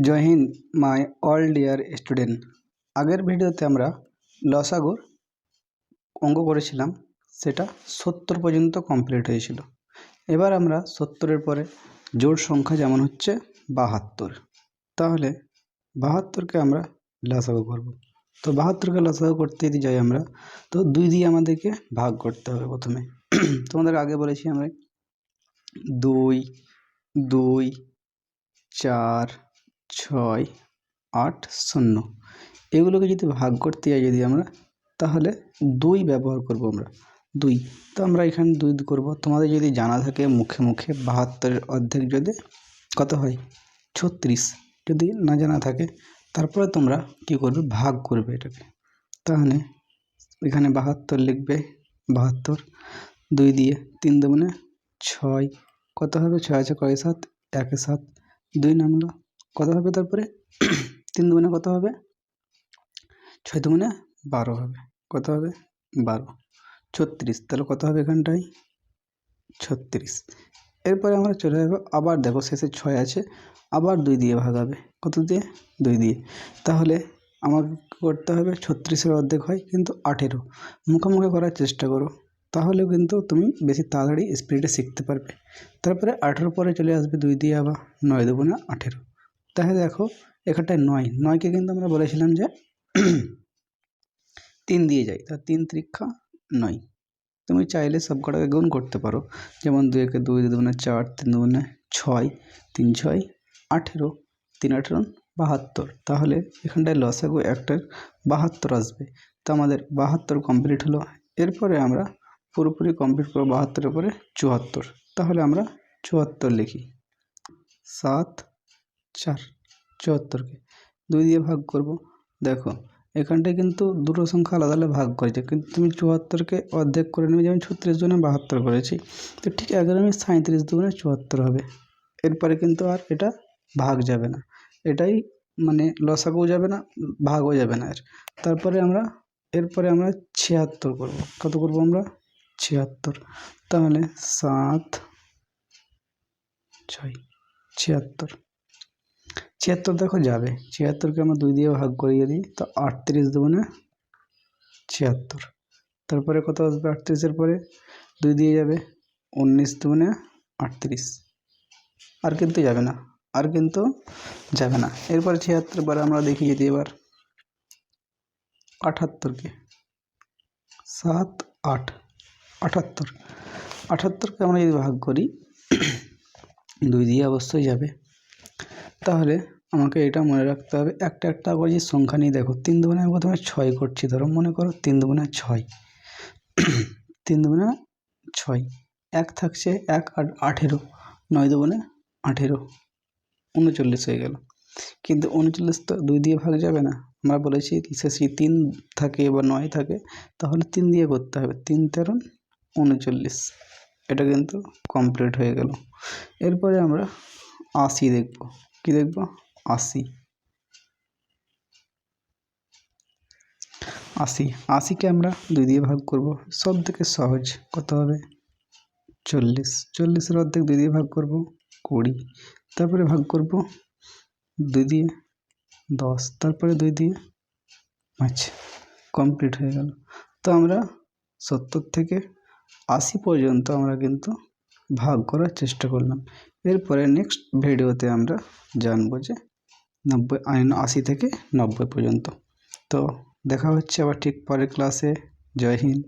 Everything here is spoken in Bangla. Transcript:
Joy Hind my all dear student. আগের ভিডিওতে আমরা লসাগুর অঙ্ক করেছিলাম, সেটা 70 পর্যন্ত কমপ্লিট হয়েছিল। এবার আমরা 70-এর পরে জোড় সংখ্যা যেমন হচ্ছে 72, তাহলে 72কে আমরা লসাগু করব। তো 72কে লসাগু করতে যদি যাই আমরা, তো 2 দিয়ে আমাদেরকে ভাগ করতে হবে প্রথমে। তোমাদের আগে বলেছি আমরা 2, 2, 4, 6, 8, 0 এগুলোকে যদি ভাগ করতে যাই যদি আমরা, তাহলে 2 ব্যবহার করব আমরা 2। তো আমরা এখানে 2 করব। তোমাদের যদি জানা থাকে মুখে মুখে 72-এর অর্ধেক যদি কত হয় 36, যদি না জানা থাকে তারপরে তোমরা কি করবে, ভাগ করবে এটাকে। তাহলে এখানে 72 লিখবে, 72 2 দিয়ে 3 দুগুণে 6, কত হবে 6 আছে কয় 7, 1 7, 2 নামলো কত হবে, তারপরে 3 দুগুণে কত হবে, 6 দুগুণে 12 হবে, কত হবে 12, 36, তাহলে কত হবে এখানটায় 36। এরপরে আমরা চলে যাবো, আবার দেখো শেষে 6 আছে, আবার 2 দিয়ে ভাগ হবে, কত দিয়ে 2 দিয়ে। তাহলে আমাকে করতে হবে 36-এর অর্ধেক হয় কিন্তু 18, মুখোমুখি করার চেষ্টা করো, তাহলেও কিন্তু তুমি বেশি তাড়াতাড়ি স্পিডে শিখতে পারবে। তারপরে 18 পরে চলে আসবে 2 দিয়ে আবার 9 দুগুণে 18। তাহলে দেখো এখানটায় 9কে কিন্তু আমরা বলেছিলাম যে 3 দিয়ে যাই, তা 3 ত্রিকা 9। তুমি চাইলে সব কটাকে গুণ করতে পারো, যেমন 2 একে 2, 2 দুগুণে 4, 3 দুগুণে 6, 3 6 18, 3 18 72। তাহলে এখানটায় লসাগু একটার 72 আসবে। তো আমাদের 72 কমপ্লিট হলো। এরপরে আমরা পুরোপুরি কমপ্লিট করবো 72-এর পরে 74। তাহলে আমরা 74 লিখি, 7 4, 74কে 2 দিয়ে ভাগ করব। দেখো এখানটায় কিন্তু দুটো সংখ্যা আলাদা আলাদা ভাগ করেছে, কিন্তু তুমি 74কে অর্ধেক করে নেবে, যেমন 36 দুগুণে 72 করেছি, তো ঠিক একদমই 37 দুগুণে 74 হবে। এরপরে কিন্তু আর এটা ভাগ যাবে না, এটাই মানে লসাগু যাবে না, ভাগও যাবে না এর। তারপরে আমরা এরপরে আমরা 76 করব। কত করব আমরা 76, তাহলে 7 6 76, 76 দেখো যাবে, 76কে আমরা 2 দিয়ে ভাগ করিয়ে দিই, তো 38 দুগুণে 76। তারপরে কত আসবে 38-এর পরে 2 দিয়ে যাবে, 19 দুগুণে 38, আর কিন্তু যাবে না, আর কিন্তু যাবে না। এরপরে 76 পরে আমরা দেখি যদি এবার 78কে 7 8 78, 78কে আমরা যদি ভাগ করি 2 দিয়ে অবশ্যই যাবে। তাহলে আমাকে এটা মনে রাখতে হবে, একটা একটা করে যে সংখ্যা নিয়ে দেখো, 3 দুগুণে আমি প্রথমে 6 করছি, ধরো মনে করো 3 দুগুণে 6, 3 দুগুণে 6, 1 থাকছে 1 আর 18, 9 দুগুণে 18, 39 হয়ে গেল। কিন্তু 39 তো 2 দিয়ে ভাগ যাবে না, আমরা বলেছি শেষে 3 থাকে বা 9 থাকে, তাহলে 3 দিয়ে করতে হবে, 3 13 39, এটা কিন্তু কমপ্লিট হয়ে গেল। এরপরে আমরা 80 দেখব। কি দেখব 80, 80কে আমরা 2 দিয়ে ভাগ করব, সব থেকে সহজ কত হবে 40, 40-এর অর্ধেক 2 দিয়ে ভাগ করব 20, তারপরে ভাগ করব 2 দিয়ে 10, তারপরে 2 দিয়ে 5, কমপ্লিট হয়ে গেল। তো আমরা 70 থেকে 80 পর্যন্ত আমরা কিন্তু ভাগ করার চেষ্টা করলাম। এরপরে নেক্সট ভিডিওতে আমরা জানবো যে 80 থেকে 90 পর্যন্ত। তো দেখা হচ্ছে আবার ঠিক পরের ক্লাসে। জয় হিন্দ।